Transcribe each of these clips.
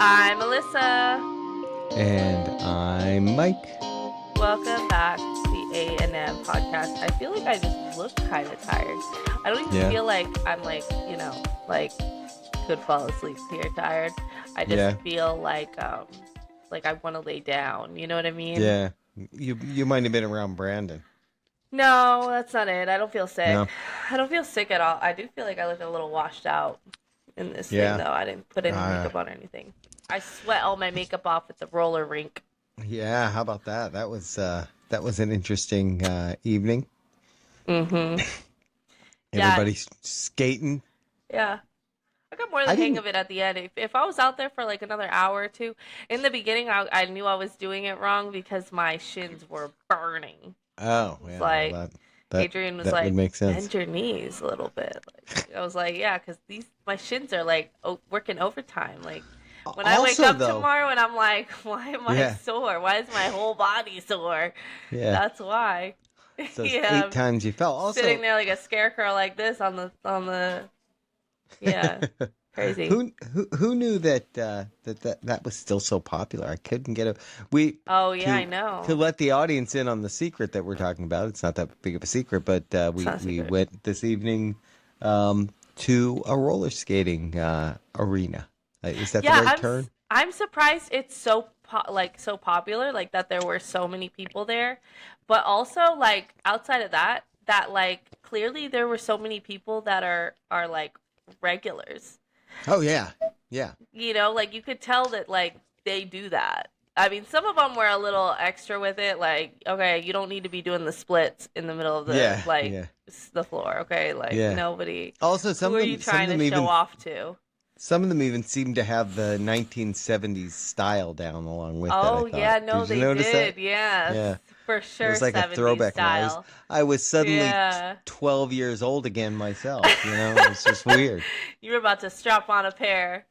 I'm Alyssa. And I'm Mike. Welcome back to the A&M podcast. I feel like I just look kind of tired. I don't even Yeah, feel like I'm could fall asleep here tired. I just yeah, feel like I want to lay down. You know what I mean? yeah. You might have been around Brandon. No, that's not it. I don't feel sick. No. I don't feel sick at all. I do feel like I look a little washed out in this thing Yeah. though. I didn't put any Uh, makeup on or anything. I sweat all my makeup off at the roller rink. yeah, how about that? That was an interesting evening. Mm-hmm. Yeah, Everybody's skating. yeah. I got more I the hang didn't of it at the end. If I was out there for like another hour or two, in the beginning, I knew I was doing it wrong because my shins were burning. Oh, It was yeah, well like, that Adrian was that would like, make sense. bend your knees a little bit. Like, I was like, yeah, because my shins are like working overtime. Like, when I wake Also up though, tomorrow and I'm like, why am I yeah, sore? Why is my whole body sore? yeah. That's why. It's those Yeah, eight I'm times you fell. sitting Also, there like a scarecrow like this on the yeah, crazy. who knew that was still so popular? I couldn't get a we Oh yeah, I to to know. let the audience in on the secret that we're talking about. It's not that big of a secret, but It's not a we secret. went this evening to a roller skating arena. Is that the Yeah, right term? I'm surprised it's so popular, like that there were so many people there. But also like outside of that, that like clearly there were so many people that are like regulars. Oh yeah, yeah, You know, like you could tell that like they do that. I mean, some of them were a little extra with it, like, okay, you don't need to be doing the splits in the middle of the yeah, like yeah, the floor, okay? Like yeah. nobody. Also, Who are you some of trying to them show even off to? some of them even seem to have the 1970s style down along with it. I Oh thought. yeah, no, Did you they notice that? did. Yes, Yeah. for It sure, was like a 70s throwback, and style. I was suddenly Yeah. 12 years old again myself. It was just weird. You were about to strap on a pair.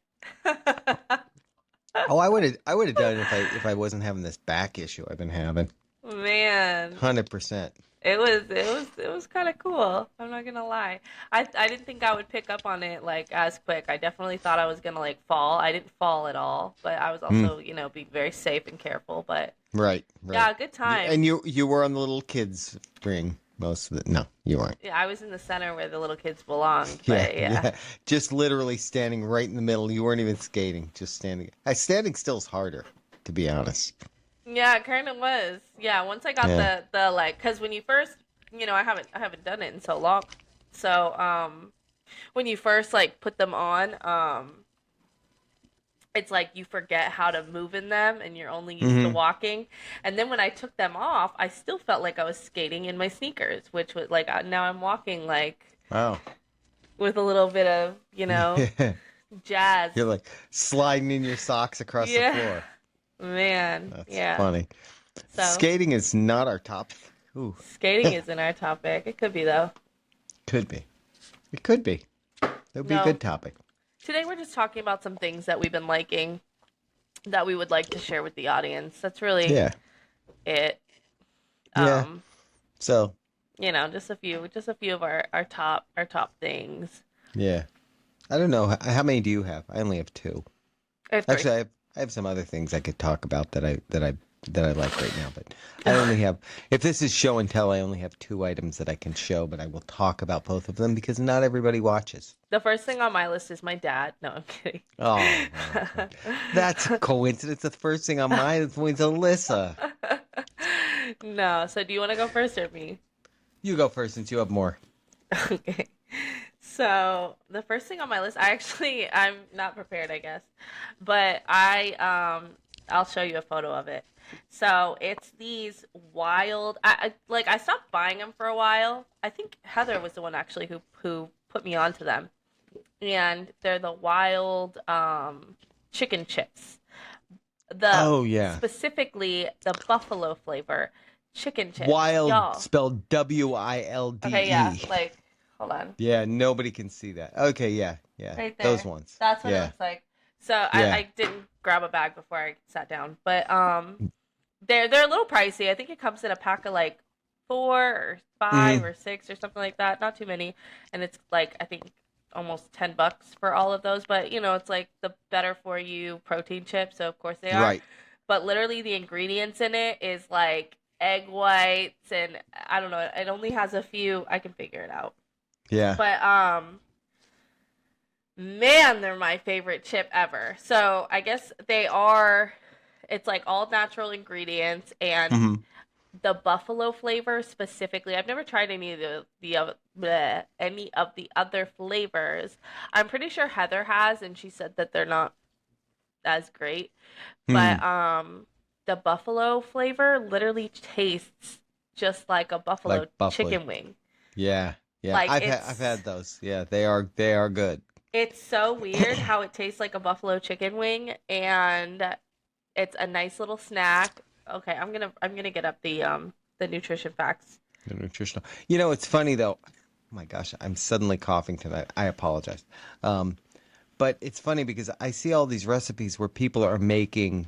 Oh, I would have done it if I wasn't having this back issue I've been having. Man, 100%. it was kind of cool. I'm not gonna lie. I didn't think I would pick up on it like as quick. I definitely thought I was gonna like fall. I didn't fall at all, but I was Mm, also, being very safe and careful. But right, right. yeah, good time. And you were on the little kids ring most of it. No, you weren't. Yeah, I was in the center where the little kids belonged, Yeah, but yeah. yeah. Just literally standing right in the middle. You weren't even skating, just standing. Standing still is harder, to be honest. Yeah, it kind of was. Yeah, once I got Yeah. the like, cause when you first, I haven't done it in so long. So, when you first like put them on, it's like you forget how to move in them and you're only used to Hmm. walking. And then when I took them off, I still felt like I was skating in my sneakers, which was like now I'm walking like Wow. with a little bit of, jazz. You're like sliding in your socks across the Yeah, floor. man. That's Yeah. funny. So, Skating is not our topic. Ooh, skating isn't our topic. It could be though. could be. It could be. That would be a No. good topic. Today we're just talking about some things that we've been liking that we would like to share with the audience. That's really Yeah. it. Yeah. Um, So, just a few of our top things. yeah. I don't know. How many do you have? I only have two. I have three. Actually, I have some other things I could talk about that I like right now, but I only have, if this is show and tell, I only have two items that I can show, but I will talk about both of them because not everybody watches. The first thing on my list is my dad. No, I'm kidding. Oh, well, that's a coincidence. The first thing on mine is Alyssa. No, so do you want to go first or me? You go first since you have more. Okay. So the first thing on my list, I'm not prepared, I guess, but I'll show you a photo of it. So it's these wild. I stopped buying them for a while. I think Heather was the one actually who put me onto them, and they're the wild chicken chips. The Oh, yeah. Specifically the buffalo flavor chicken chips, Wild y'all. spelled Wilde. Okay, yeah, like hold on. Yeah, nobody can see that. Okay, yeah, yeah. Right Those there. ones. That's what it Yeah, looks like. So I, yeah. I didn't grab a bag before I sat down, but they're a little pricey. I think it comes in a pack of like four or five Hmm. or six or something like that. Not too many, and it's like I think almost $10 for all of those, but it's like the better for you protein chips, so of course they are. Right. But literally the ingredients in it is like egg whites and I don't know, it only has a few, I can figure it out. Yeah. But man, they're my favorite chip ever. So I guess it's like all natural ingredients and Hmm. the buffalo flavor specifically. I've never tried any of the other flavors. I'm pretty sure Heather has, and she said that they're not as great. But Hmm. the buffalo flavor literally tastes just like a Like buffalo buffalo. chicken wing. Yeah. Yeah. Like I've had those. Yeah, they are good. it's so weird how it tastes like a buffalo chicken wing, and it's a nice little snack. Okay, I'm gonna get up the nutrition facts. The nutritional. You know, it's funny though. Oh my gosh, I'm suddenly coughing tonight. I apologize. Um, but it's funny because I see all these recipes where people are making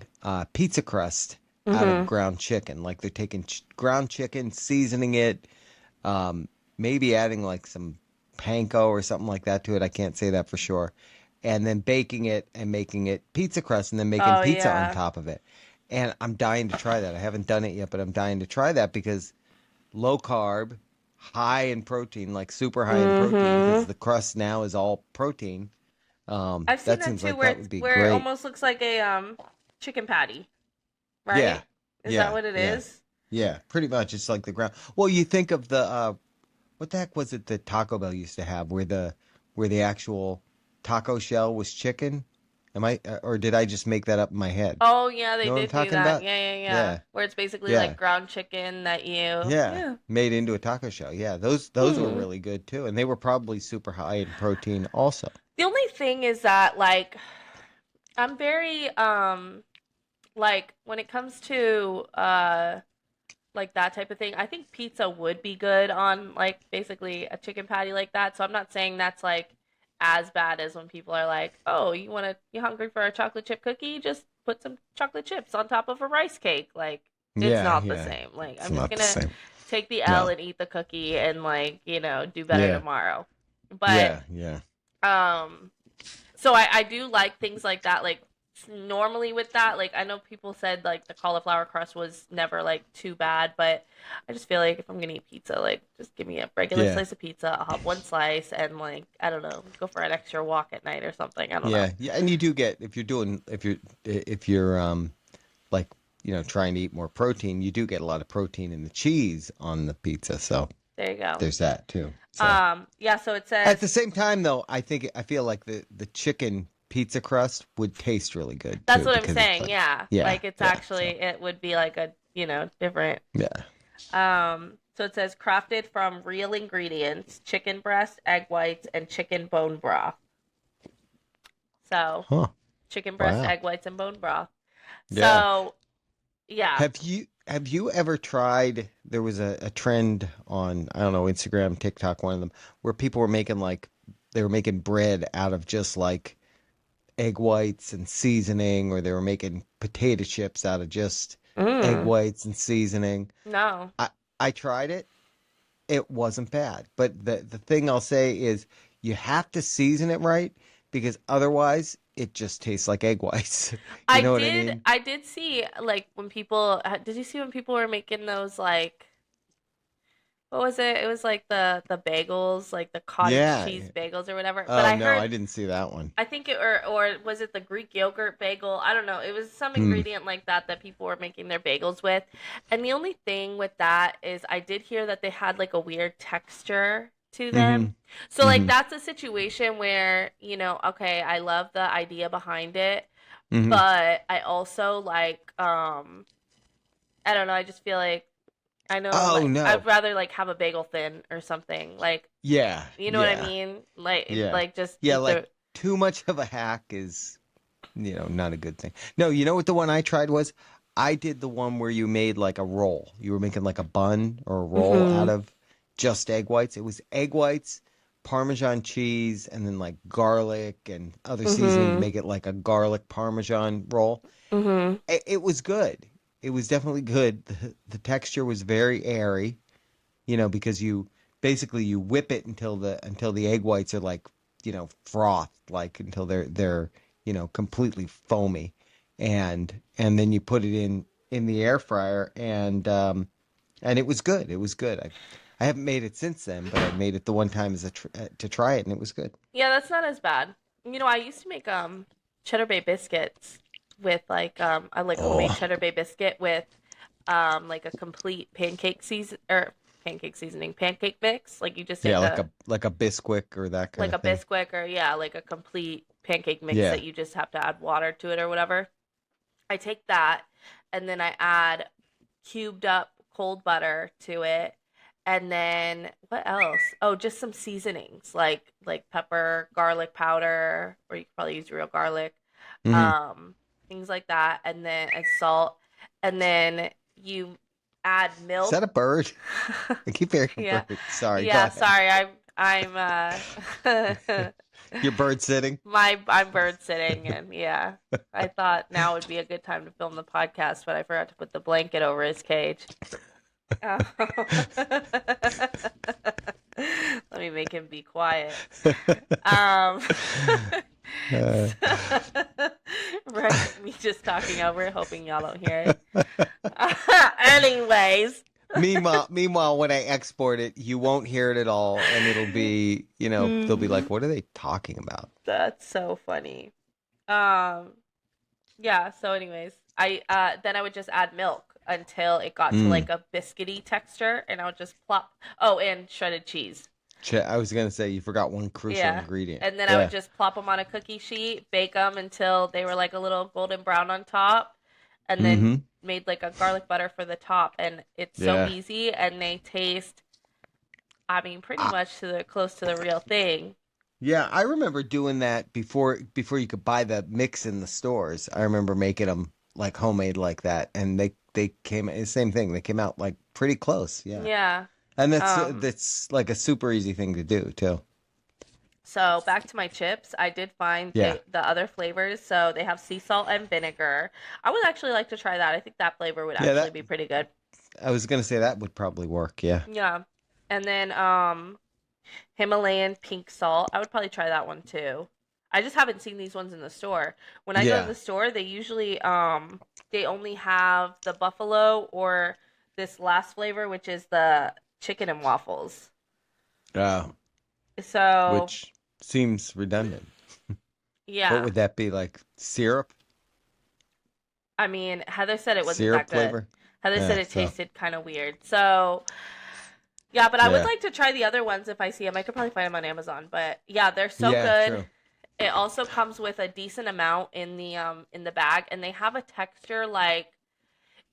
pizza crust out of Mm-hmm. ground chicken. Like they're taking ground chicken, seasoning it, maybe adding like some panko or something like that to it. I can't say that for sure. And then baking it and making it pizza crust and then making Oh pizza on yeah. top of it. And I'm dying to try that. I haven't done it yet, but I'm dying to try that because low carb, high in protein, like super high in protein, because Mm-hmm. the crust now is all protein. I've seen That that seems too, like where that it's would be where it great. almost looks like a chicken patty, Yeah, right? Is that yeah, what it yeah, is? yeah. Pretty much, it's like the ground. Well, you think of the what the heck was it that Taco Bell used to have, where the actual taco shell was chicken? Am I or did I just make that up in my head? Oh yeah, they You know what I'm did do talking that. about? Yeah, yeah, yeah. Yeah, Where it's basically like yeah, ground chicken that you yeah. yeah. Made into a taco shell. Yeah, those were Hmm. really good too, and they were probably super high in protein also. The only thing is that like I'm very like when it comes to like that type of thing, I think pizza would be good on like basically a chicken patty like that. So I'm not saying that's like as bad as when people are like, "Oh, you hungry for a chocolate chip cookie? Just put some chocolate chips on top of a rice cake." Like it's Yeah, not the yeah. same. Like It's I'm just not the gonna same. take the L No. and eat the cookie and like, do better Yeah. tomorrow. But Yeah, yeah. um so I do like things like that. Like normally with that, like I know people said like the cauliflower crust was never like too bad, but I just feel like if I'm gonna eat pizza, like just give me a regular Yeah. slice of pizza. I'll have one slice and like I don't know, go for an extra walk at night or something. I don't know. Yeah. Yeah, and you do get if you're like, trying to eat more protein, you do get a lot of protein in the cheese on the pizza. So, There you go. there's that too. So, Yeah. So it at says the same time though, I feel like the chicken pizza crust would taste really good that's too what I'm because it's saying. like Yeah, yeah, like it's yeah. So, actually it would be like a different. yeah. So it says crafted from real ingredients: chicken breast, egg whites, and chicken bone broth. So Huh. chicken breast, Wow. egg whites, and bone broth. Yeah. So yeah. Have you ever tried, there was a trend on, I don't know, Instagram, TikTok, one of them, where people were making like they were making bread out of just like egg whites and seasoning, or they were making potato chips out of just egg Mm, whites and seasoning. no. I I tried it. It wasn't bad. But the thing I'll say is you have to season it right because otherwise it just tastes like egg whites. You I know what I did. mean? I did see like when people. Did you see when people were making those like what was it? It was like the bagels, like the cottage Yeah. cheese bagels or whatever. But Oh I no, heard I didn't see that one. I think it or was it the Greek yogurt bagel? I don't know. It was some Hmm. ingredient like that that people were making their bagels with. And the only thing with that is I did hear that they had like a weird texture to them. Mm-hmm. So like Mm-hmm. that's a situation where, okay, I love the idea behind it, Mm-hmm. but I also like I don't know, I just feel like I know Oh like no. I'd rather like have a bagel thin or something. Like, Yeah. you know what I Yeah. mean? Like Yeah. like just Yeah, eat like the too much of a hack is, not a good thing. No, you know what the one I tried was? I did the one where you made like a roll. You were making like a bun or a roll out Mhm. of just egg whites. It was egg whites, Parmesan cheese, and then like garlic and other seasoning to Mhm. make it like a garlic Parmesan roll. Mhm. It was good. It was definitely good. The texture was very airy, because you basically you whip it until the egg whites are like frothed like until they're completely foamy, and then you put it in the air fryer, and it was good. It was good. I haven't made it since then, but I made it the one time to try it, and it was good. Yeah, that's not as bad. I used to make cheddar bay biscuits with I like homemade Oh, cheddar bay biscuit with like a complete pancake seasoning, pancake mix. Like you just yeah, take like a Bisquick or that kind like of a thing. Bisquick or yeah, like a complete pancake mix Yeah. that you just have to add water to it or whatever. I take that and then I add cubed up cold butter to it. And then what else? Oh, just some seasonings like pepper, garlic powder, or you could probably use real garlic. Hmm. Um, things like that, and salt. And then you add Is milk. that a bird? I keep hearing a Yeah. bird. Sorry, go Yeah, ahead. sorry. I'm You're bird sitting. I'm bird sitting and yeah. I thought now would be a good time to film the podcast, but I forgot to put the blanket over his cage. Oh. Let me make him be quiet. Um, Uh, so- right, me just talking over it, hoping y'all don't hear it. Anyways, meanwhile, when I export it, you won't hear it at all, and it'll be, they'll be like, "What are they talking about?" that's so funny. Um, yeah. So, anyways, I then I would just add milk until it got to Mm. like a biscuity texture, and I would just plop. Oh, and shredded cheese. I was gonna say you forgot one crucial Yeah. ingredient. And then I would Yeah. just plop them on a cookie sheet, bake them until they were like a little golden brown on top, and then Mm-hmm. made like a garlic butter for the top. And it's so Yeah. easy, and they taste, I mean, pretty much to the close to the real thing. Yeah, I remember doing that before you could buy the mix in the stores. I remember making them like homemade like that, and they came same thing. They came out like pretty close. Yeah, Yeah. and Um, that's like a super easy thing to do too. so back to my chips, I did find Yeah, the other flavors. So they have sea salt and vinegar. I would actually like to try that. I think that flavor would yeah. actually That be pretty good. I was gonna say that would probably work. Yeah. Yeah. And then Himalayan pink salt. I would probably try that one too. I just haven't seen these ones in the store. When I go to Yeah. the store, they usually they only have the buffalo or this last flavor, which is the chicken and waffles. Uh, So, which seems redundant. What yeah. would that be like? Syrup? I mean, Heather said it wasn't that Syrup good. flavor? Heather said Yeah. it So tasted kind of weird. So, yeah, but I would yeah. like to try the other ones if I see them. I could probably find them on Amazon, but yeah, they're so Yeah. good. True. It also comes with a decent amount in the bag, and they have a texture like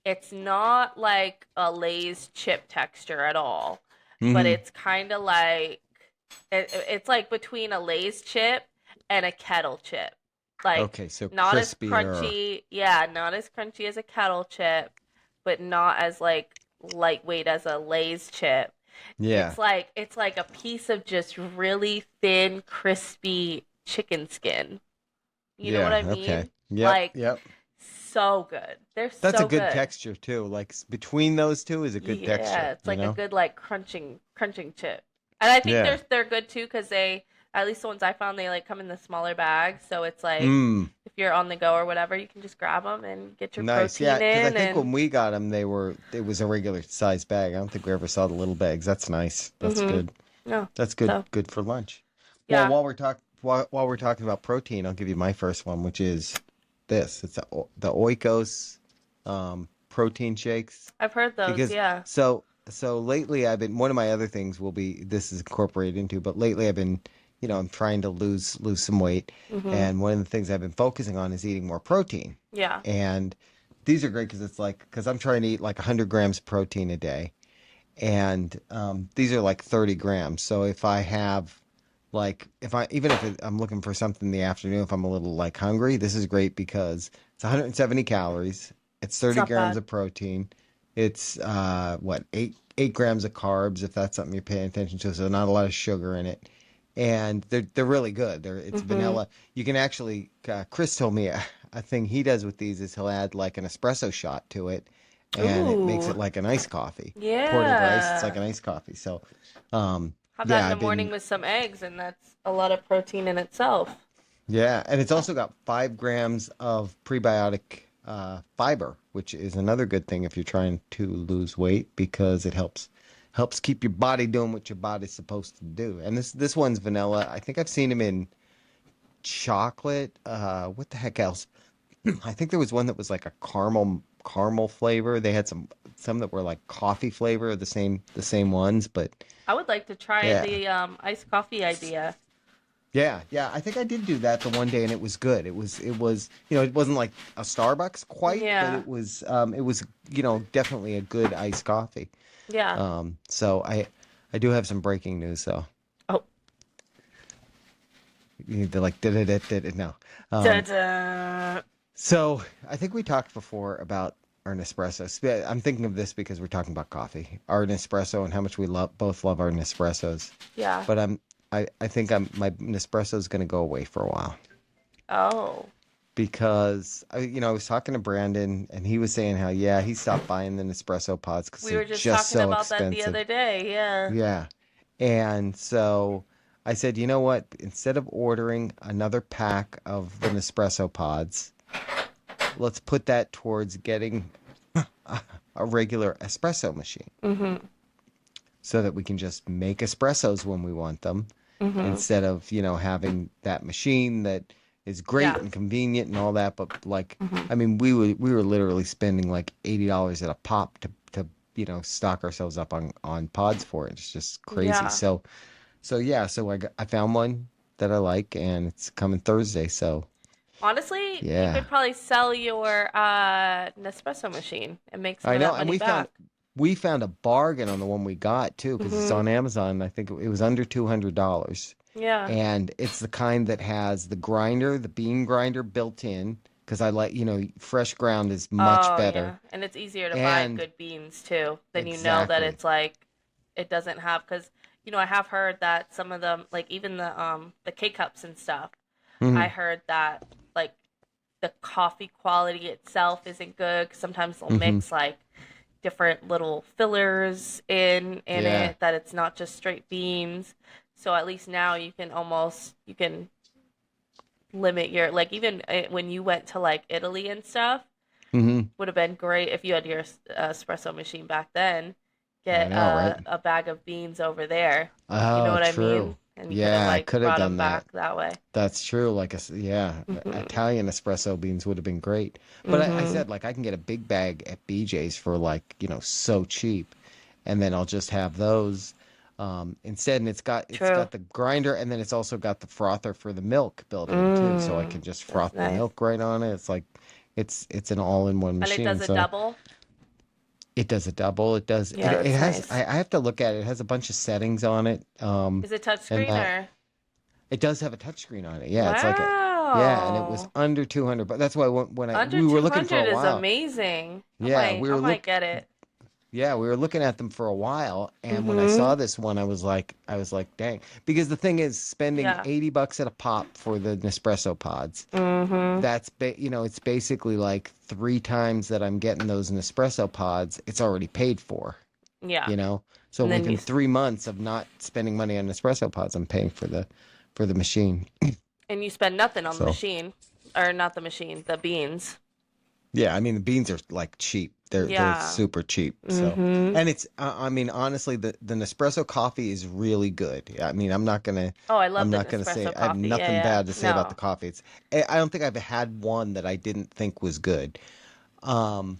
it's not like a Lay's chip texture at all, but Hmm. it's kind of like it's like between a Lay's chip and a kettle chip. Like Okay. So not as crispier. crunchy, yeah, not as crunchy as a kettle chip, but not as like lightweight as a Lay's chip. Yeah. It's like a piece of just really thin, crispy chicken skin. You know what Yeah. I Okay. mean? Yep. Like Yep. so good. They're That's a so good good. texture too. Like between those two is a good Yeah, texture, it's like a good like crunching chip. And I think Yeah. they're good too because they at least the ones I found they like come in the smaller bags, so it's like Mm. if you're on the go or whatever, you can just grab them and get your Nice. Yeah, protein because I in think and when we got them, it was a regular size bag. I don't think we ever saw the little bags. That's nice. That's mhm. good. No. That's good. So, Good for lunch. Well, yeah. while we're talking about protein, I'll give you my first one, which is this. It's the Oikos protein shakes. I've heard those, Because yeah. so lately I've been one of my other things will be this is incorporated into, but lately I've been I'm trying to lose some weight, Mhm. and one of the things I've been focusing on is eating more protein. Yeah. And these are great because it's like because I'm trying to eat like 100 grams of protein a day, and these are like 30 grams. So if I have like if I even if I'm looking for something in the afternoon, if I'm a little like hungry, this is great because it's 170 calories, it's It's 30 not grams bad. of protein, it's what 8 grams of carbs if that's something you're paying attention to, so not a lot of sugar in it, and they're really good. It's Mhm. vanilla. You can actually Chris told me a thing he does with these is he'll add like an espresso shot to it, and it makes Ooh. it like an iced coffee. Poured over ice, it's like Yeah. an iced coffee. So, um, Have that Yeah, in the I've morning been with some eggs, and that's a lot of protein in itself. yeah, and it's also got 5 grams of prebiotic fiber, which is another good thing if you're trying to lose weight because it helps keep your body doing what your body's supposed to do. And this one's vanilla. I think I've seen them in chocolate. What the heck else? I think there was one that was like a caramel flavor. They had some that were like coffee flavor, the same ones, but I would like to try yeah. the iced coffee idea. Yeah, yeah. I think I did do that the one day and it was good. It wasn't like a Starbucks quite, but Yeah, it was definitely a good iced coffee. yeah. So I do have some breaking news though. Oh, You need to like did it no. Um, da-da. so I think we talked before about our Nespresso. I'm thinking of this because we're talking about coffee, our Nespresso, and how much we both love our Nespressos. Yeah. But I think my Nespresso is going to go away for a while. Oh, Because I was talking to Brandon and he was saying how yeah he stopped buying the Nespresso pods because we they're were just just talking so about that the expensive. other day. Yeah. Yeah, and so I said, you know what? Instead of ordering another pack of the Nespresso pods, let's put that towards getting a regular espresso machine Mhm. so that we can just make espressos when we want them Mhm. instead of having that machine that is great Yeah. and convenient and all that, but like Mhm. I mean we were literally spending like $80 at a pop to stock ourselves up on pods for it. It's just crazy. Yeah. So yeah, so I found one that I like and it's coming Thursday. So Honestly, you yeah, could probably sell your Nespresso machine and make some I of know, that and money back. we found a bargain on the one we got too because it's Mhm. on Amazon. I think it was under $200. Yeah. And it's the kind that has the grinder, the bean grinder built in, because I like, fresh ground is much Oh, better. yeah. And it's easier to buy And good beans too. Then you know that exactly. it's like it doesn't have because I have heard that some of them like even the K cups and stuff. I Hmm. heard that like the coffee quality itself isn't good 'cause sometimes they'll Hmm. mix like different little fillers in Yeah. it that it's not just straight beans. So at least now you can limit your like even when you went to like Italy and stuff Hmm. would have been great if you had your espresso machine back then. I Get know, right? a bag of beans over there. You know Oh, what I true. mean? And you could have Yeah, I like could have brought them done that. back that way. That's true. Like, yeah, Mhm. Italian espresso beans would have been great. But I Mhm. said, like, I can get a big bag at BJ's for like, so cheap. And then I'll just have those instead. And it's got True. the grinder, and then it's also got the frother for the milk built in too, so I can just That's froth the nice. milk right on it. It's like it's an all-in-one And it machine. does a So double. it does a double. It does it, Yeah, it that's has nice. I have to look at it. It has a bunch of settings on it. Is it And touchscreen that or? it does have a touchscreen on it. Yeah, it's like a yeah, and it was Wow. under 200. But that's why when Under we were looking for a 200 is while. amazing. Yeah, I might get it. we were looking at them for a while, and when I Mhm. saw this one, I was like, dang. Because the thing is, spending Yeah. $80 at a pop for the Nespresso pods, Mhm. it's basically like 3 times that I'm getting those Nespresso pods. It's already paid for, Yeah. you know. So And then within 3 months of not spending money on Nespresso pods, I'm paying for the machine. and you spend nothing on the So. machine or not the machine, the beans. Yeah, I mean the beans are like cheap. They're Yeah. super cheap. So, Mhm. and I mean honestly, the Nespresso coffee is really good. I mean, Oh, I I'm love the not gonna say Nespresso I have coffee. Yeah, nothing yeah. bad to say about the No. coffee. I don't think I've had one that I didn't think was good. Um,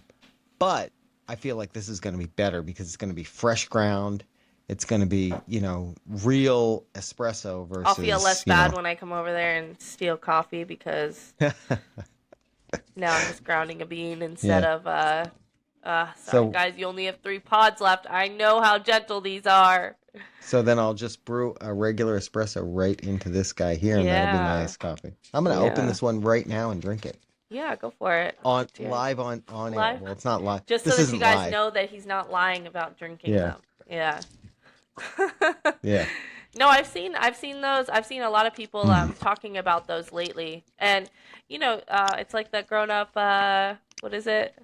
but I feel like this is gonna be better because it's gonna be fresh ground. It's gonna be real espresso I'll feel less versus bad when I come over there and steal coffee because now I'm just grounding a bean instead yeah. of sorry So guys, you only have 3 pods left. I know how gentle these are. So then I'll just brew a regular espresso right into this guy here, and that'll be my Yeah. iced coffee. I'm gonna open Yeah. this one right now and drink it Yeah, go for it. on It's yours. live on air. Live. Well, it's not live. Just so This that you isn't guys live. know that he's not lying about drinking Yeah, them. Yeah. yeah. No, I've seen those. I've seen a lot of people talking about those lately. And it's like the grown up what is it?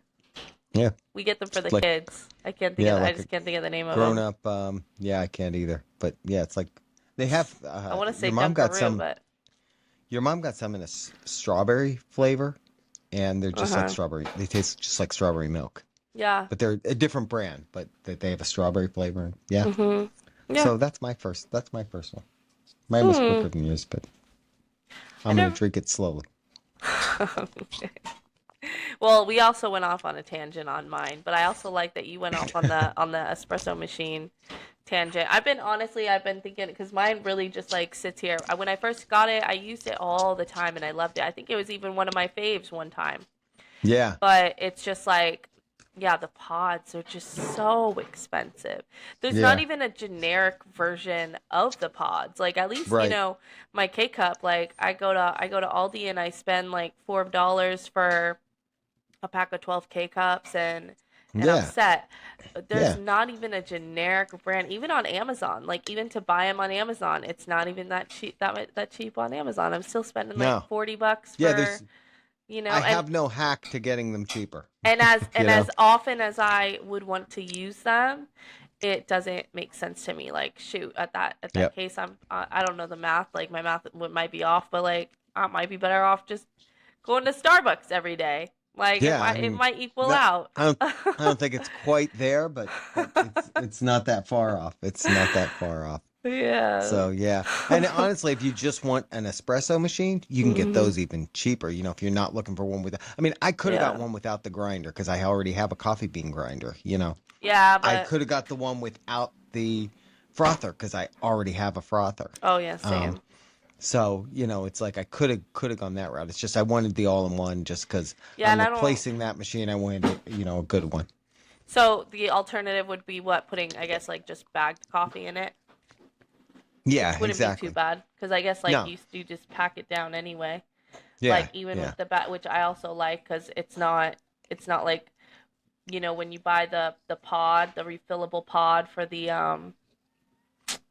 Yeah. We get them for the Like kids. I can't think yeah, of I like a just can't think of the name of grown them. up. Yeah, I can't either. But yeah, it's like they have I want to say your mom got Dunkaroo, some. but Your mom got some in a strawberry flavor, and they're just like uh-huh. strawberry. They taste just like strawberry milk, Yeah. but they're a different brand. But they have a strawberry flavor. Yeah. Mhm. Yeah. So that's my first. That's my first one. Mine was Hmm. quicker than yours, but I I'm gonna never. drink it slowly. Well, we also went off on a tangent on mine, but I also like that you went off on the espresso machine tangent. I've been thinking because mine really just like sits here. When I first got it, I used it all the time and I loved it. I think it was even one of my faves one time. Yeah. But it's just like, yeah, the pods are just so expensive. There's not Yeah. even a generic version of the pods. Like at least, Right. my K cup, like I go to Aldi and I spend like $4 for a pack of 12 K cups and I'm Yeah. set. There's Yeah. not even a generic brand even on Amazon. Like even to buy them on Amazon, it's not even that cheap on Amazon. I'm still spending like No. $40 Yeah. for, There's. I and have no hack to getting them cheaper. and You know. as often as I would want to use them, it doesn't make sense to me. Like, shoot, at that Yep. case, I don't know the math. Like, my math might be off, but like, I might be better off just going to Starbucks every day. Like, Yeah. I it mean, might equal no, out. I don't. I don't think it's quite there, but it's not that far off. It's not that far off. Yeah. So yeah, and honestly, if you just want an espresso machine, you can get Hmm. those even cheaper. If you're not looking for one with, I mean, I could have got Yeah. one without the grinder because I already have a coffee bean grinder. Yeah, I but could have got the one without the frother because I already have a frother. oh yeah, Um, same. so it's like I could have gone that route. It's just I wanted the all-in-one just because Yeah, I'm and I don't. replacing that machine. I wanted a good one. So the alternative would be what? Putting, I guess, like just bagged coffee in it, which Yeah, wouldn't be too exactly. bad because I guess like No, you just pack it down anyway. Like yeah, even yeah. with the bat, which I also like because it's not like when you buy the pod, the refillable pod for the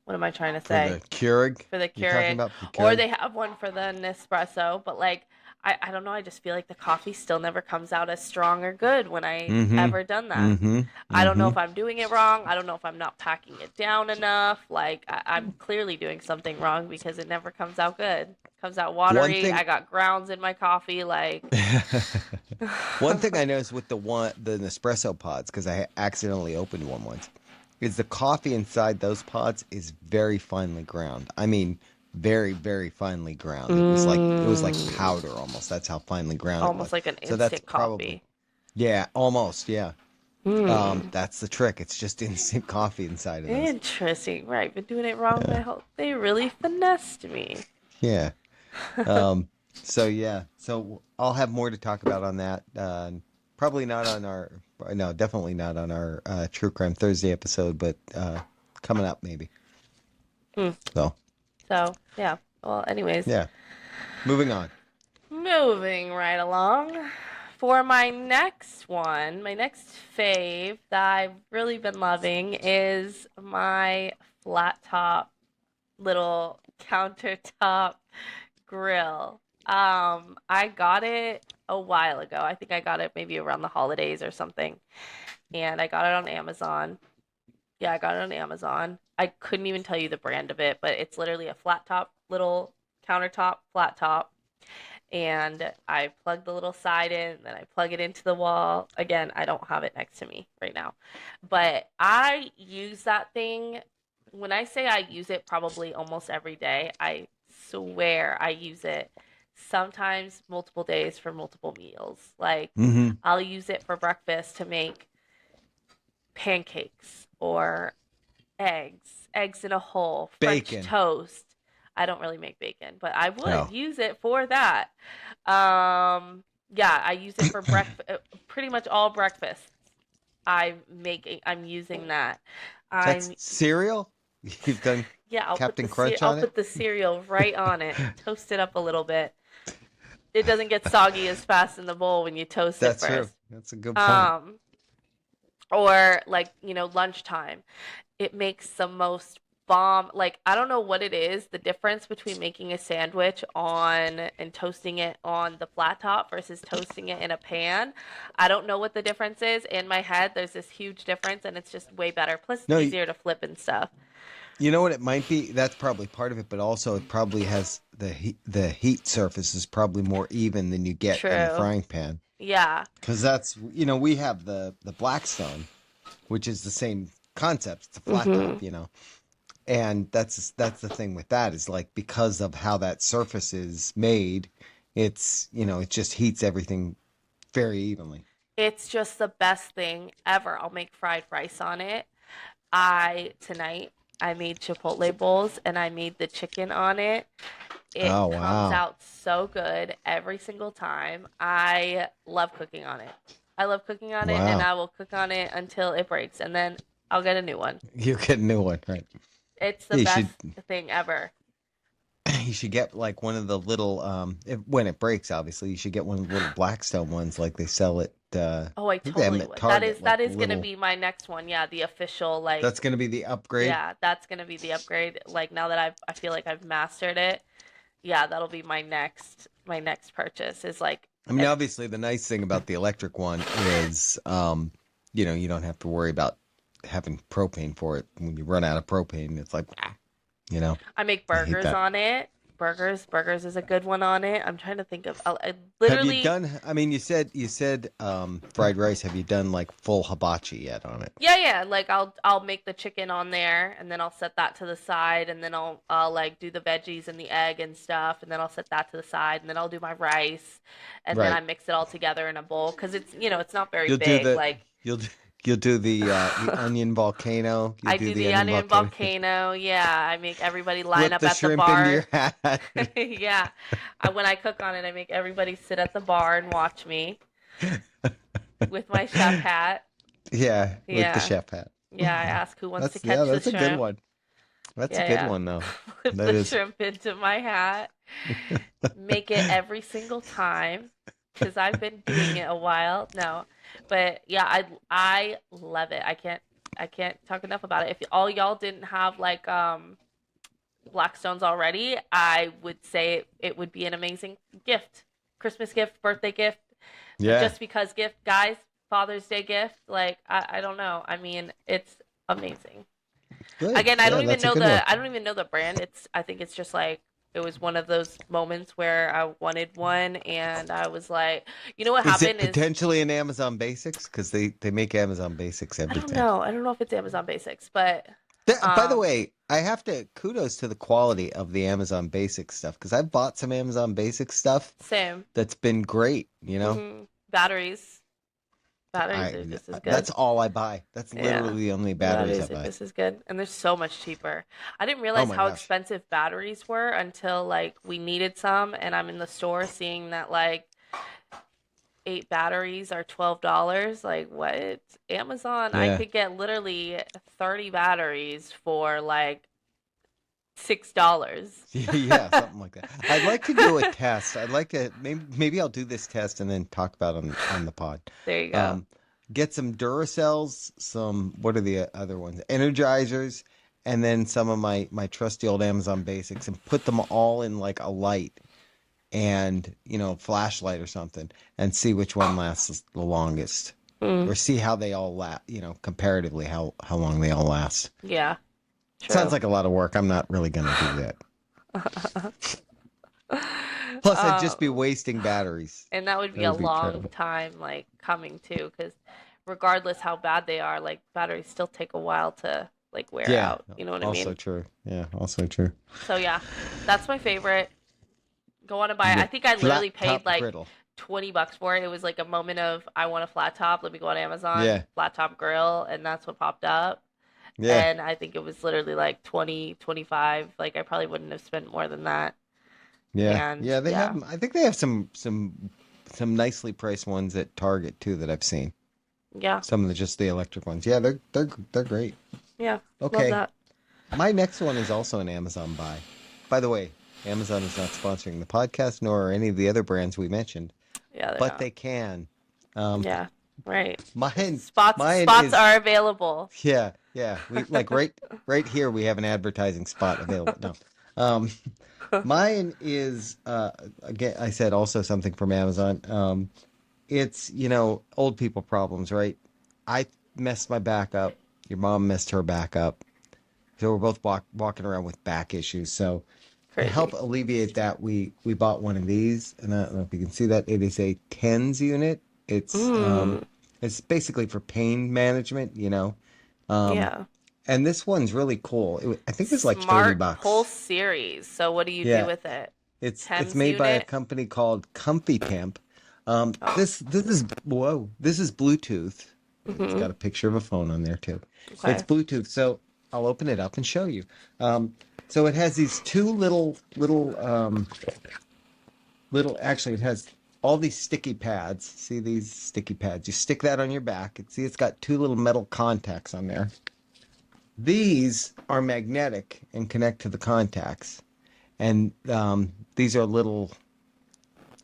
what am I trying to For say? the Keurig, For the you're talking Keurig, about the or Keurig. they have one for the Nespresso, but like I don't know, I just feel like the coffee still never comes out as strong or good when I Mm-hmm. ever done that. Mm-hmm. I don't know Mm-hmm. if I'm doing it wrong. I don't know if I'm not packing it down enough. Like I'm clearly doing something wrong because it never comes out good. It comes out One watery. thing I got grounds in my coffee. Like, One thing I noticed with the Nespresso pods, because I accidentally opened one once, is the coffee inside those pods is very finely ground. I mean, very, very finely ground. It was like mm, powder almost. That's how finely ground it almost was. like an So that's instant probably, coffee. yeah, almost, yeah. Hmm. That's the trick. It's just instant coffee inside of those. Interesting. Right. Been doing it wrong Yeah. my whole. They really finessed me. Yeah. Um, so yeah, so I'll have more to talk about on that. Probably not on our, no, definitely not on our True Crime Thursday episode, but coming up maybe. Hmm. So So yeah. Well, anyways, yeah, moving on. moving right along. For my next one, my next fave that I've really been loving is my flat top little countertop grill. I got it a while ago. I think I got it maybe around the holidays or something. And I got it on Amazon. Yeah, I got it on Amazon. I couldn't even tell you the brand of it, but it's literally a flat top, little countertop, flat top. And I plug the little side in, then I plug it into the wall. Again, I don't have it next to me right now. But I use that thing. When I say I use it probably almost every day, I swear I use it sometimes multiple days for multiple meals. Like Hmm. I'll use it for breakfast to make pancakes or eggs in a hole, French Bacon. toast. I don't really make bacon, but I would Oh, use it for that. Yeah, I use it for breakfast, pretty much all breakfasts. I'm using that. that's I'm, cereal. You've done yeah, Captain Crunch I'll on it. put the cereal right on it, toast it up a little bit. It doesn't get soggy as fast in the bowl when you toast it That's true. first. That's a good point. Um, or like, lunchtime. It makes the most bomb, like I don't know what it is, the difference between making a sandwich on and toasting it on the flat top versus toasting it in a pan. I don't know what the difference is. In my head there's this huge difference and it's just way better, plus it's No, easier to flip and stuff. You know what it might be? That's probably part of it, but also it probably has the heat surface is probably more even than you get in the True. frying pan. Yeah. Because that's, we have the Blackstone, which is the same concept. It's a flat Hmm. top, and that's the thing with that is like because of how that surface is made, it just heats everything very evenly. It's just the best thing ever. I'll make fried rice on it. Tonight I made Chipotle bowls and I made the chicken on it. It Oh comes wow, out so good every single time. I love cooking on it. I love cooking on it and wow! I will cook on it until it breaks and then I'll get a new one. You get a new one, right? It's the You should best thing ever. you should get like one of the little when it breaks. Obviously, you should get one of the little Blackstone ones like they sell at Oh, I I think they have them totally at would. That Target, is like that is gonna little. be my next one. Yeah, the official like That's going to be the upgrade. yeah, that's gonna be the upgrade. Like now that I feel like I've mastered it, yeah, that'll be my next purchase is like I mean, an obviously, the nice thing about the electric one is, you don't have to worry about having propane for it. When you run out of propane, it's like, you know, I make I hate burgers that. on it. Burgers is a good one on it. I'm trying to think of I Have you literally done? I mean, you said fried rice. Have you done like full hibachi yet on it? yeah, like I'll make the chicken on there and then I'll set that to the side and then I'll like do the veggies and the egg and stuff and then I'll set that to the side and then I'll do my rice and then I Right. mix it all together in a bowl because it's not very You'll do big. the Like you'll do- you'll do the onion volcano. You'll I do do the the onion onion volcano. volcano. Yeah, I make everybody line Flip up the at the shrimp into bar. your hat. Yeah, when I cook on it, I make everybody sit at the bar and watch me with my chef hat. Yeah, with the Yeah, chef hat. yeah. I ask who wants to Yeah, catch the that's a good shrimp. one. That's a Yeah, good yeah. one though. Flip That the is. shrimp into my hat. Make it every single time because I've been doing it a while. No, but yeah, I love it. I can't talk enough about it. If all y'all didn't have like Blackstones already, I would say it would be an amazing gift. Christmas gift, birthday gift, Yeah. just because gift, guys, Father's Day gift. Like, I don't know. I mean, it's amazing. Good. Again, Yeah, that's a good one. I don't even know the brand. I think it's just like it was one of those moments where I wanted one and I was like, you know what Is it happened is potentially an Amazon Basics? Because they make Amazon Basics I don't everything. know. I don't know if it's Amazon Basics, but By the um way, I have to kudos to the quality of the Amazon Basics stuff because I've bought some Amazon Basics stuff same. that's been great. Batteries. Batteries I are just as good. that's all I buy. That's Yeah. literally the only batteries I Batteries are buy. just as good. And they're so much cheaper. I didn't Oh realize my how gosh. expensive batteries were until like we needed some and I'm in the store seeing that like 8 batteries are $12. Like what? Amazon, I Yeah. could get literally 30 batteries for like $6. Yeah, something like that. I'd like to do a test. I'd like to maybe I'll do this test and then talk about it on the pod. There you go. Um, get some Duracells, some what are the other ones? Energizers, and then some of my trusty old Amazon Basics, and put them all in like a light and flashlight or something, and see which one lasts the longest, Mm, or see how they all last. Comparatively how long they all last. yeah, Sounds true. like a lot of work. I'm not really gonna do that. Plus, I'd just be um, wasting batteries. and that would be That a would be long terrible. time like coming too, because regardless how bad they are, like batteries still take a while to like wear Yeah, out. You know what I also mean? true. Yeah, also true. So yeah, that's my favorite. Go on and buy it. I The think I flat literally paid top like griddle. $20 for it. It was like a moment of I want a flat top. Let me go on Amazon, Yeah, flat top grill, and that's what popped up. yeah, And I think it was literally like 20, 25. Like I probably wouldn't have spent more than that. yeah, And yeah. They have yeah, 'em. I think they have some nicely priced ones at Target too that I've seen. yeah, Some of the electric ones. Yeah, they're great. yeah. Love Okay, that. my next one is also an Amazon buy. By the way, Amazon is not sponsoring the podcast nor any of the other brands we mentioned, Yeah, they're but not. they can. Um, Yeah, right. mine mine Spots is are available. yeah, yeah. We like right here we have an advertising spot available. No. Um Mine is again I said also something from Amazon. It's, old people problems, right? I messed my back up. Your mom messed her back up. So we're both walking around with back issues. So to help Crazy. alleviate that, we bought one of these, and I don't know if you can see that. It is a TENS unit. Mm, It's basically for pain management, you know. Um, yeah. and this one's really cool. I think it was like 30 Smart Pulse bucks. series. So what do you do Yeah, with it? it's Tens made by a unit? company called Comfy Temp. Oh. This is Bluetooth. It's Mm-hmm. got a picture of a phone on there too. It's Okay. Bluetooth, so I'll open it up and show you. Um, so it has these two little. Actually, it has all these sticky pads. See these sticky pads? You stick that on your back. See, it's got two little metal contacts on there. These are magnetic and connect to the contacts, and these are little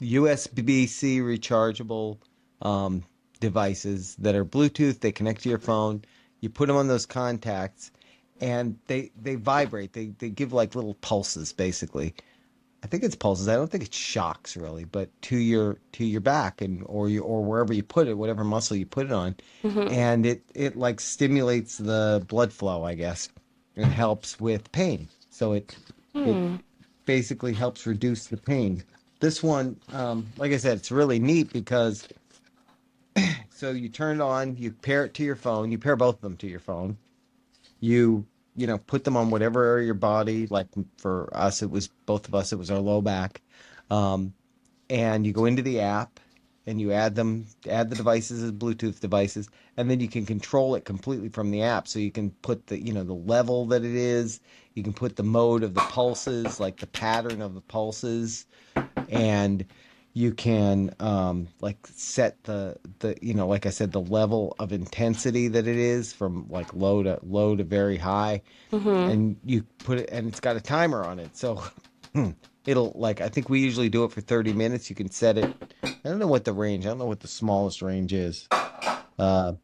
USB-C rechargeable um, devices that are Bluetooth. They connect to your phone. You put them on those contacts, and they vibrate. They give like little pulses, basically. I think it's pulses. I don't think it's shocks really, but to your back and or wherever you put it, whatever muscle you put it on, Mm-hmm. and it like stimulates the blood flow, I guess, and helps with pain. So it Hmm. basically helps reduce the pain. This one, like I said, it's really neat because so you turn it on, you pair it to your phone, you pair both of them to your phone. Put them on whatever area of your body. Like for us, it was both of us. It was our low back, um, and you go into the app and you add the devices as Bluetooth devices, and then you can control it completely from the app. So you can put the level that it is. You can put the mode of the pulses, like the pattern of the pulses, and you can like set the like I said, the level of intensity that it is from like low to very high, Mm-hmm. and you put it, and it's got a timer on it, so it'll like I think we usually do it for 30 minutes. You can set it. I don't know what the range. I don't know what the smallest range is. Uh,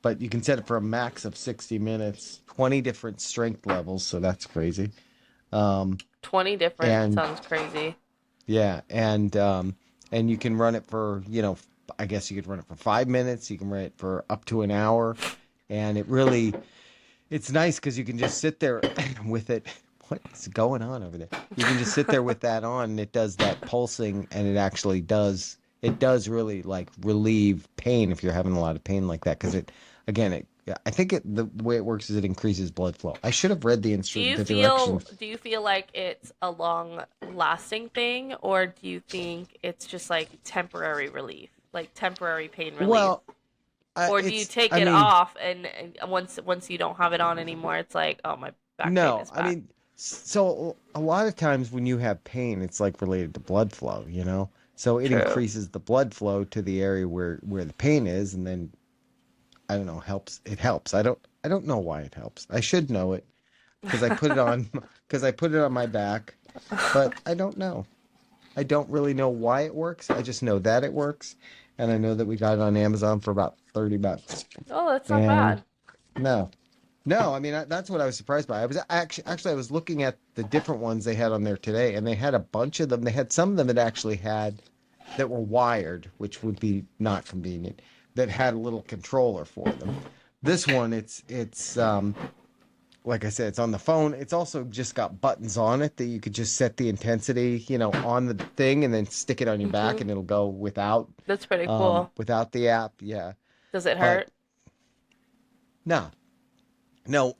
but you can set it for a max of 60 minutes, 20 different strength levels, so that's crazy. Um, 20 different and sounds crazy. Yeah, and you can run it for, I guess you could run it for 5 minutes. You can run it for up to an hour, and it's nice because you can just sit there with it. What is going on over there? You can just sit there with that on, and it does that pulsing, and it does really like relieve pain if you're having a lot of pain like that. Because again, I think the way it works is it increases blood flow. I should have read the directions. Do you feel like it's a long lasting thing, or do you think it's just like temporary relief, like temporary pain relief? Well, Or do you it's take I it mean. off and once you don't have it on anymore, it's like, oh, my back pain No, is I back. mean, so a lot of times when you have pain, it's like related to blood flow, you know? So it True. increases the blood flow to the area where the pain is, and then I don't know, helps. It helps. I don't know why it helps. I should know it because I put it on because I put it on my back, but I don't know. I don't really know why it works. I just know that it works, and I know that we got it on Amazon for about 30 bucks. Oh, that's not And bad. no. No, I mean that's what I was surprised by. I was actually I was looking at the different ones they had on there today, and they had a bunch of them. They had some of them that actually had that were wired, which would be not convenient. That had a little controller for them. This one, it's like I said, it's on the phone. It's also just got buttons on it that you could just set the intensity, on the thing, and then stick it on your back, Hmm. and it'll go without That's pretty cool. without the app. Yeah, Does it but hurt? no, no.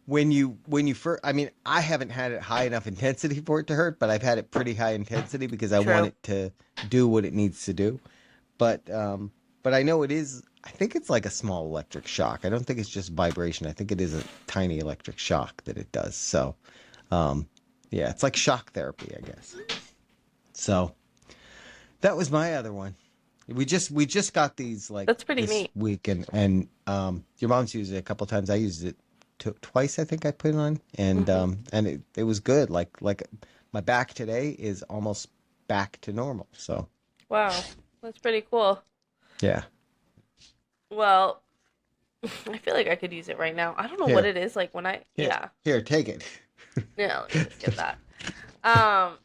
When you first, I mean, I haven't had it high enough intensity for it to hurt, but I've had it pretty high intensity because I want True. it to do what it needs to do. But I know it is. I think it's like a small electric shock. I don't think it's just vibration. I think it is a tiny electric shock that it does. So, um, yeah, it's like shock therapy, I guess. So that was my other one. We just got these like That's pretty this neat. week, and your mom's used it a couple times. I used it twice. I think I put it on, and Hmm. it was good. Like my back today is almost back to normal. So Wow. That's pretty cool. yeah, Well, I feel like I could use it right now. I don't know what here, it is like when here, yeah. here, take it. Yeah, let me just get that. Um,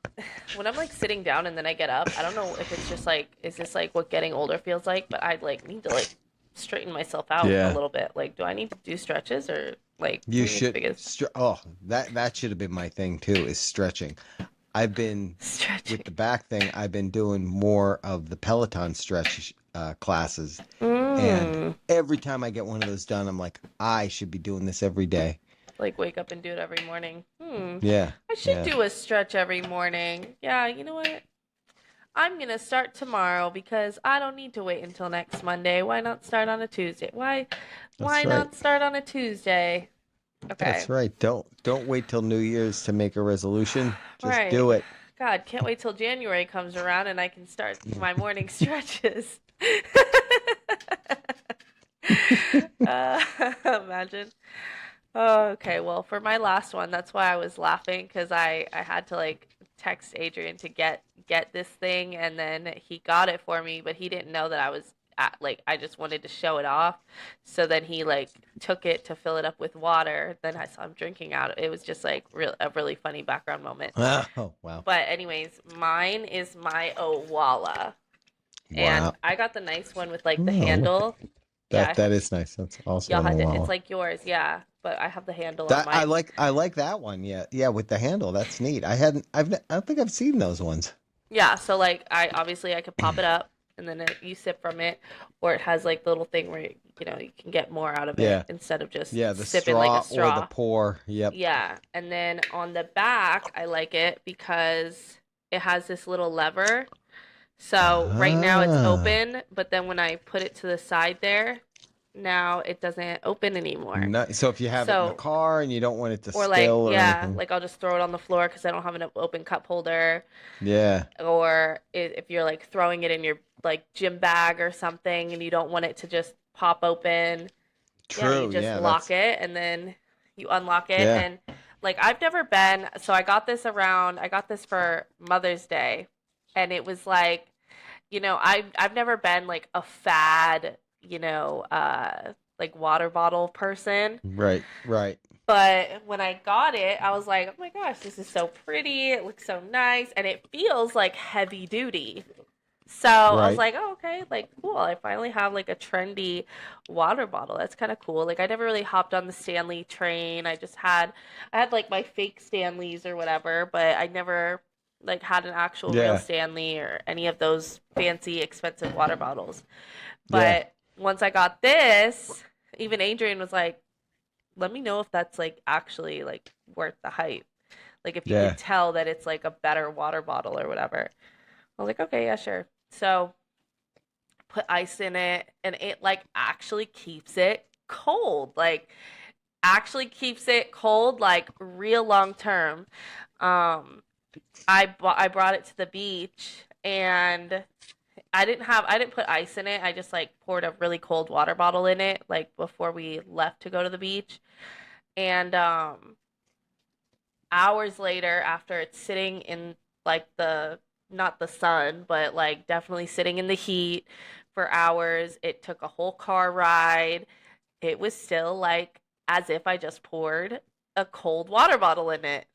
when I'm like sitting down and then I get up, I don't know if it's just like, is this like what getting older feels like? But I like need to like straighten myself out a Yeah. little bit. Like, do I need to do stretches or? Like You we need to should. figure this Oh, that should have been my thing too, is stretching. I've been with stretching. the back thing. I've been doing more of the Peloton stretch classes, and Mm. every time I get one of those done, I'm like, I should be doing this every day. Like wake up and do it every morning. Yeah, I should yeah, do a stretch every morning. Yeah, you know what? I'm gonna start tomorrow because I don't need to wait until next Monday. Why not start on a Tuesday? Why that's right. not start on a Tuesday? Okay. That's right. Don't wait till New Year's to make a resolution. Just Right. do it. God, can't wait till January comes around and I can start my morning stretches. uh, imagine. Oh, okay. Well, for my last one, that's why I was laughing because I had to like text Adrian to get this thing, and then he got it for me, but he didn't know that I was like I just wanted to show it off. So then he like took it to fill it up with water. Then I saw him drinking out. It was just like a really funny background moment. Oh, wow. But anyways, mine is my Owala, and Wow. I got the nice one with like the Oh, look. handle. Yeah, That is nice. That's also y'all an had to. It's Owala. like yours, yeah. But I have the handle on That mine. I like that one. Yeah. Yeah, with the handle. That's neat. I don't think I've seen those ones. Yeah, so like I obviously I could pop it up and then you sip from it, or it has like the little thing where you can get more out of it Yeah. instead of just Yeah, the sipping like a straw or the straw. pour. Yep. Yeah, and then on the back I like it because it has this little lever. So right now it's Ah. open, but then when I put it to the side there, now it doesn't open anymore. Nice. So if you have it in the So car and you don't want it to or like spill or yeah, anything. like I'll just throw it on the floor because I don't have an open cup holder. Yeah. Or if you're like throwing it in your like gym bag or something and you don't want it to just pop open, yeah, you True. just Yeah, lock that's it and then you unlock it. yeah. And like I've never been, so I got this for Mother's Day, and it was like, I've never been like a fad, like water bottle person. Right. Right. But when I got it, I was like, oh my gosh, this is so pretty. It looks so nice. And it feels like heavy duty. So I was Right. like, oh, okay, like cool. I finally have like a trendy water bottle. That's kind of cool. Like I never really hopped on the Stanley train. I had like my fake Stanleys or whatever, but I never like had an actual real Yeah. Stanley or any of those fancy expensive water bottles. Yeah. But once I got this, even Adrian was like, let me know if that's like actually like worth the hype. Like if you can Yeah. tell that it's like a better water bottle or whatever. I was like, okay, yeah, sure. So put ice in it and it like actually keeps it cold. Like actually keeps it cold like real long term. Um I brought it to the beach and I didn't put ice in it. I just like poured a really cold water bottle in it like before we left to go to the beach. And hours later after it's sitting in like the not the sun, but like definitely sitting in the heat for hours, it took a whole car ride. It was still like as if I just poured a cold water bottle in it.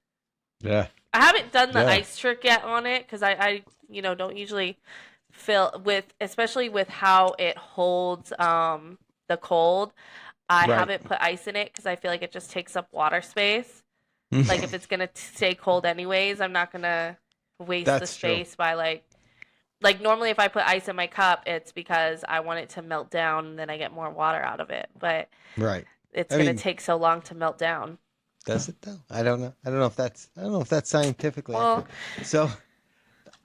Yeah. I haven't done the Yeah. ice trick yet on it because I don't usually fill with, especially with how it holds the cold. I Right. haven't put ice in it because I feel like it just takes up water space. Like if it's gonna stay cold anyways, I'm not gonna waste the That's true. space by like normally if I put ice in my cup, it's because I want it to melt down and then I get more water out of it. But Right. it's I gonna mean, take so long to melt down. does it though? I don't know. I don't know if that's scientifically accurate. Well, So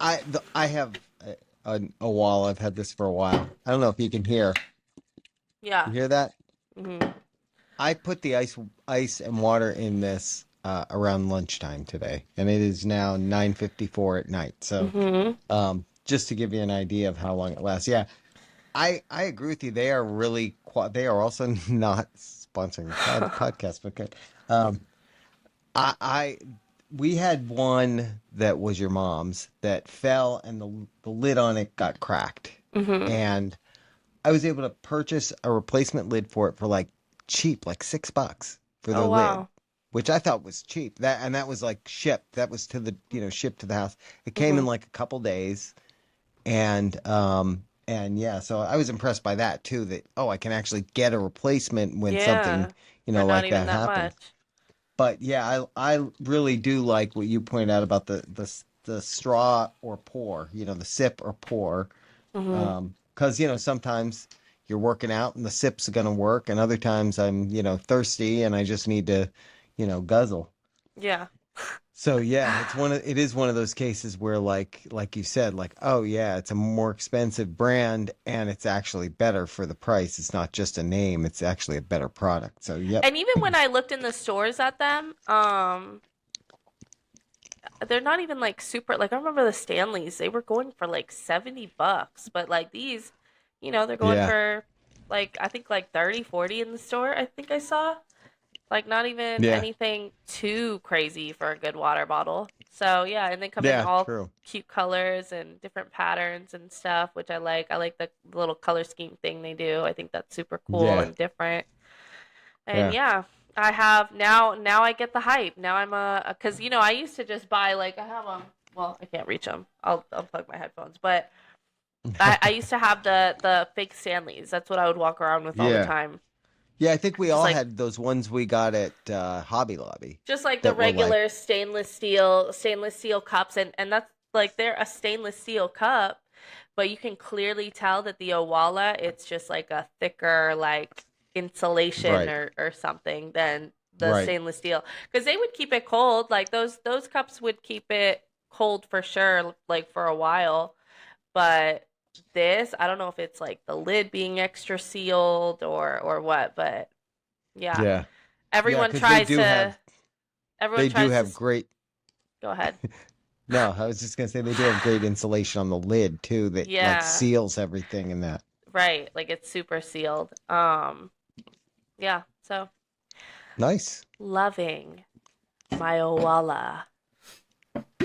I have a wall. I've had this for a while. I don't know if you can hear. yeah. You hear that? Hmm. I put the ice and water in this around lunchtime today, and it is now 9:54 at night. So, Hmm. just to give you an idea of how long it lasts. Yeah, I agree with you. They are really they are also not sponsoring the podcast, but good. Um, I we had one that was your mom's that fell, and the lid on it got cracked, Hmm. and I was able to purchase a replacement lid for it for like cheap, like $6 for the Oh lid, wow. which I thought was cheap. That was like shipped. That was to the shipped to the house. It came in Hmm. like a couple days, and yeah, so I was impressed by that too. That, oh, I can actually get a replacement when something Yeah. Or not like even that that happens. much. But yeah, I really do like what you pointed out about the straw or pour, the sip or pour. Hmm. 'Cause, sometimes you're working out and the sip's gonna work, and other times I'm, thirsty and I just need to, guzzle. Yeah. So yeah, it is one of those cases where like you said, like, oh yeah, it's a more expensive brand and it's actually better for the price. It's not just a name, it's actually a better product. So yep. And even when I looked in the stores at them, they're not even like super like I remember the Stanleys, they were going for like $70, but like these, they're going Yeah. for like I think like 30, 40 in the store, I think I saw. Like not even Yeah. anything too crazy for a good water bottle. So yeah, and they come in Yeah, all true. cute colors and different patterns and stuff, which I like. I like the little color scheme thing they do. I think that's super cool Yeah. and different. And Yeah. yeah, I have now I get the hype. Now I'm cuz I used to just buy like I have well, I can't reach them. I'll unplug my headphones, but I used to have the fake Stanleys. That's what I would walk around with all the Yeah. time. Yeah, I think we Just all like had those ones we got at Hobby Lobby just like the that were like, regular stainless steel cups, and that's like they're a stainless steel cup, but you can clearly tell that the Owala it's just like a thicker like insulation right, or something than the right. stainless steel because they would keep it cold, like those cups would keep it cold for sure, like for a while. But this I don't know if it's like the lid being extra sealed or what, but yeah, Yeah. Yeah, everyone because they tries do to have everyone they do tries to have great. go ahead. No, I was just gonna say they do have great insulation on the lid too that like Yeah, seals everything in that. right. Like it's super sealed. Yeah. So Nice. loving my Owala.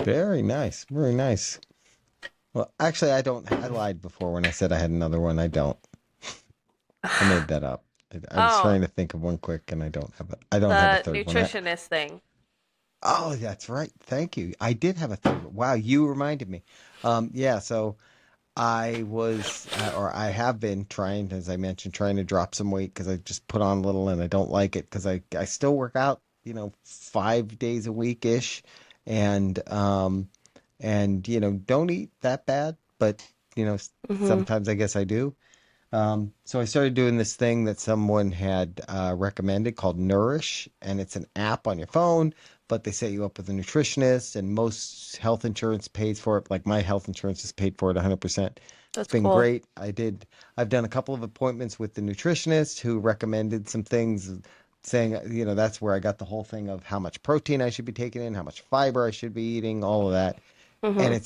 Very nice. Very nice. Well, actually, I don't. I lied before when I said I had another one. I don't. I made that up. I was Oh, trying to think of one quick, and I don't have it. I don't have a the third one. nutritionist thing. Oh, that's right. Thank you. I did have a third one. Wow, you reminded me. Yeah. So I was, or I have been trying, as I mentioned, trying to drop some weight because I just put on a little and I don't like it because I still work out, 5 days a week ish, and don't eat that bad, but Hmm. sometimes I guess I do. So I started doing this thing that someone had recommended called Nourish, and it's an app on your phone, but they set you up with a nutritionist, and most health insurance pays for it. Like my health insurance is paid for it 100%. It's That's been cool. great. I've done a couple of appointments with the nutritionist who recommended some things saying, that's where I got the whole thing of how much protein I should be taking in, how much fiber I should be eating, all of that, and Hmm.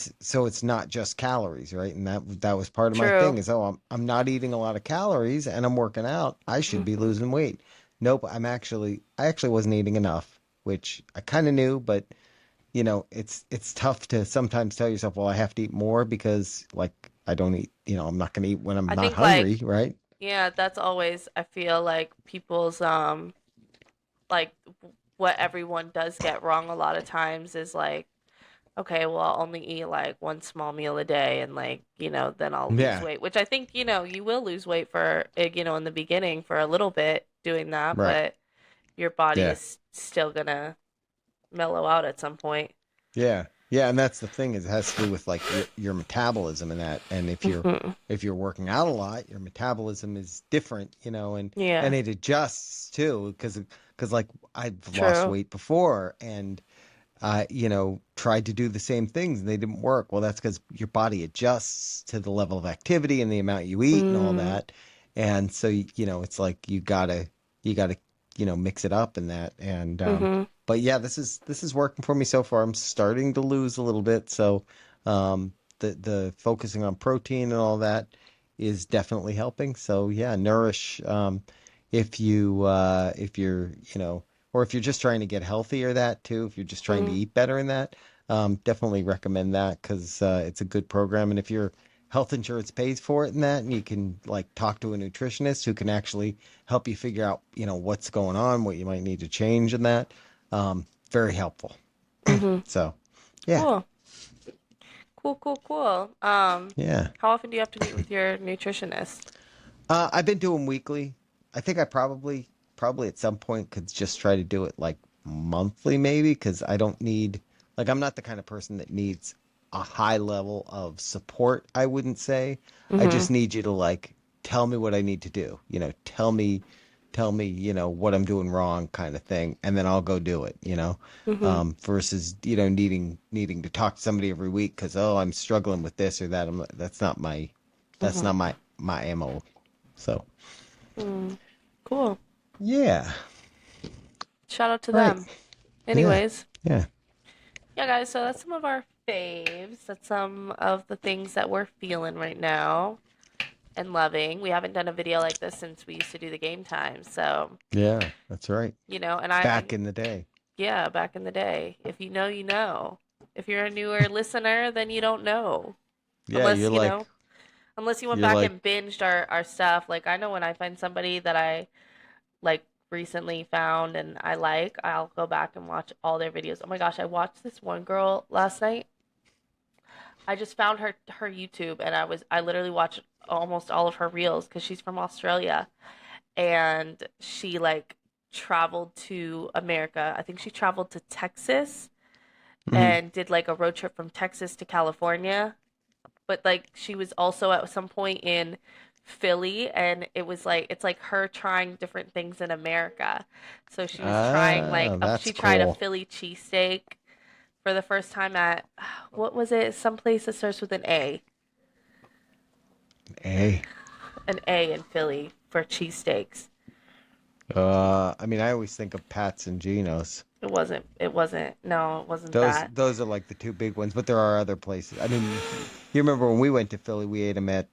it's not just calories, right? And that was part of my True. thing is, oh, I'm not eating a lot of calories and I'm working out, I should be Hmm. losing weight. Nope, I actually wasn't eating enough, which I kind of knew, but it's tough to sometimes tell yourself, well, I have to eat more because like I don't eat, I'm not going to eat when I'm I not think like hungry, right? yeah, that's always I feel like people's like what everyone does get wrong a lot of times is like okay, well, I'll only eat like one small meal a day and like, then I'll lose Yeah, weight, which I think, you will lose weight for, in the beginning for a little bit doing that, right. but your body Yeah. is still gonna mellow out at some point. Yeah. Yeah, and that's the thing is it has to do with like your metabolism and that. And Hmm. if you're working out a lot, your metabolism is different, and Yeah, it adjusts too because like I've lost true. weight before and I, tried to do the same things and they didn't work. Well, that's because your body adjusts to the level of activity and the amount you eat and all Mm, that. And so, it's like you gotta, mix it up and that. And hmm. but yeah, this is working for me so far. I'm starting to lose a little bit. So the focusing on protein and all that is definitely helping. So yeah, nourish if you're, or if you're just trying to get healthier, that too, if you're just trying to Mm, eat better in that, definitely recommend that because it's a good program. And if your health insurance pays for it in that, and you can like talk to a nutritionist who can actually help you figure out, what's going on, what you might need to change in that, very helpful. hmm. So, yeah, Cool. Cool, cool, cool. yeah. How often do you have to meet with your nutritionist? I've been doing weekly. I think I probably probably at some point could just try to do it like monthly, maybe, because I don't need, like, I'm not the kind of person that needs a high level of support, I wouldn't say. I Mm-hmm. just need you to like tell me what I need to do. Tell me, what I'm doing wrong kind of thing, and then I'll go do it, Mm-hmm. versus, needing to talk to somebody every week because, oh, I'm struggling with this or that. That's Mm-hmm. not my MO. So, Mm. Cool. yeah. Shout out to Right. them. Yeah. Anyways, Yeah. yeah, guys, so that's some of our faves. That's some of the things that we're feeling right now and loving. We haven't done a video like this since we used to do the game time. So, Yeah, that's right. and Back in the day. yeah, back in the day, if you know, you know. If you're a newer listener, then you don't know. Yeah, Unless, unless you went you're back like and binged our stuff. Like, I know when I find somebody that I like recently found and I like, I'll go back and watch all their videos. Oh my gosh, I watched this one girl last night. I just found her YouTube and I literally watched almost all of her reels because she's from Australia and she like traveled to America. I think she traveled to Texas mhm. and did like a road trip from Texas to California. But like she was also at some point in Philly and it was like it's like her trying different things in America. So she was trying Ah, that's she tried a cool. Philly cheesesteak for the first time at what was it? Some place that starts with an A. Hey. An A in Philly for cheesesteaks. I mean, I always think of Pat's and Geno's. No, it wasn't Those that. those are like the two big ones, but there are other places. I mean, you remember when we went to Philly, we ate them at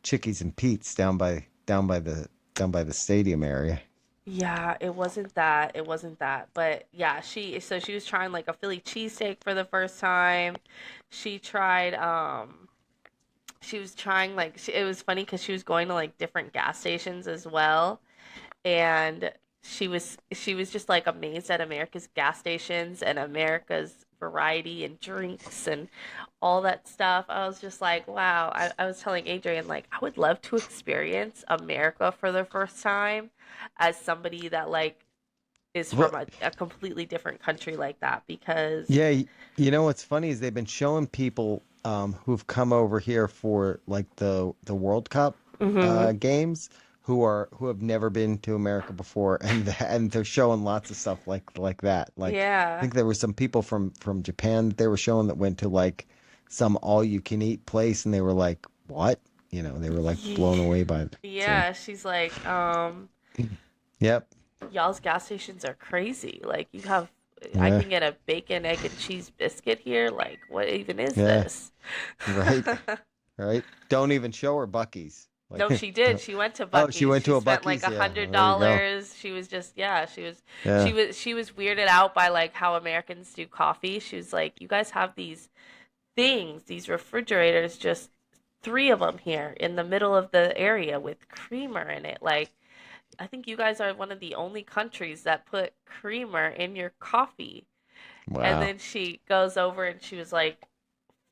Chickies and Pete's down by the stadium area. Yeah, it wasn't that. It wasn't that. But yeah, she was trying like a Philly cheesesteak for the first time. She tried she was trying it was funny because she was going to like different gas stations as well. And she was just like amazed at America's gas stations and America's variety and drinks and all that stuff. I was just like, wow. I was telling Adrian, like, I would love to experience America for the first time as somebody that like is Well, from a completely different country like that because yeah, you know what's funny is they've been showing people who've come over here for like the World Cup hmm games who have never been to America before, and they're showing lots of stuff like that. Like I yeah. think there were some people from Japan that they were showing that went to like some all you can eat place, and they were like, "What?" They were like blown away by it. So, Yeah, she's like, yep, y'all's gas stations are crazy. Like you have I yeah, can get a bacon, egg, and cheese biscuit here. Like, what even is yeah, this? right, right. Don't even show her Bucky's. Like, No, she did. don't. She went to Oh, she Bucky's. went She to a spent like Bucky's. a Yeah, hundred well, there you go. dollars. She was just yeah. Yeah. She was weirded out by like how Americans do coffee. She was like, you guys have these things, these refrigerators, just three of them here in the middle of the area with creamer in it. Like, I think you guys are one of the only countries that put creamer in your coffee. And Wow. then she goes over and she was like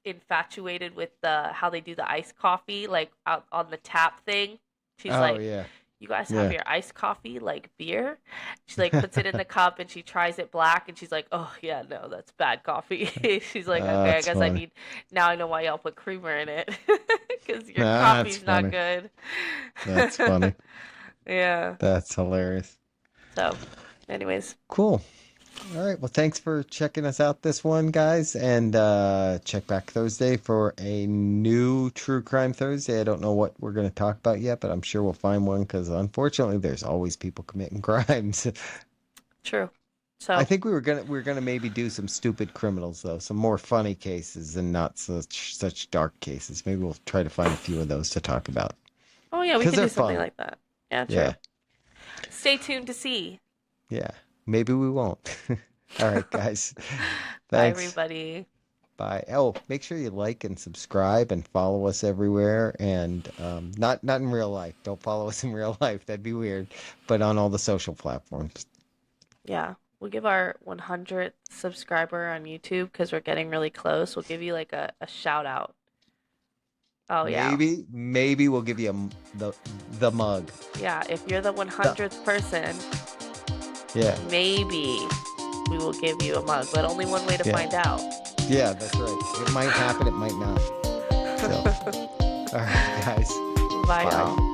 infatuated with the how they do the iced coffee, like out on the tap thing. She's Oh like, yeah. you guys have Yeah. your iced coffee like beer? She like puts it in the cup and she tries it black and she's like, oh yeah, no, that's bad coffee. She's like, okay, I That's guess I funny. need now I know why y'all put creamer in it because your That's coffee's not funny. good. That's funny. Yeah. That's hilarious. So, anyways, Cool. All right. Well, thanks for checking us out this one, guys. And check back Thursday for a new True Crime Thursday. I don't know what we're going to talk about yet, but I'm sure we'll find one because unfortunately, there's always people committing crimes. true. I So, think we were gonna maybe do some stupid criminals though, some more funny cases and not such dark cases. Maybe we'll try to find a few of those to talk about oh yeah, we because could they're do something fun. like that. Yeah, Yeah, true. Stay tuned to see. yeah. Maybe we won't. All right, guys. Bye, Thanks. everybody. Bye. Oh, make sure you like and subscribe and follow us everywhere. And not in real life. Don't follow us in real life. That'd be weird. But on all the social platforms. Yeah, we'll give our 100th subscriber on YouTube because we're getting really close. We'll give you like a shout out. Oh yeah. maybe we'll give you the mug. Yeah, if you're the The, 100th person, yeah, maybe we will give you a mug, but only one way to yeah, find out. yeah. That's right. It might happen. It might not. So, all right, guys. Bye, Bye. y'all.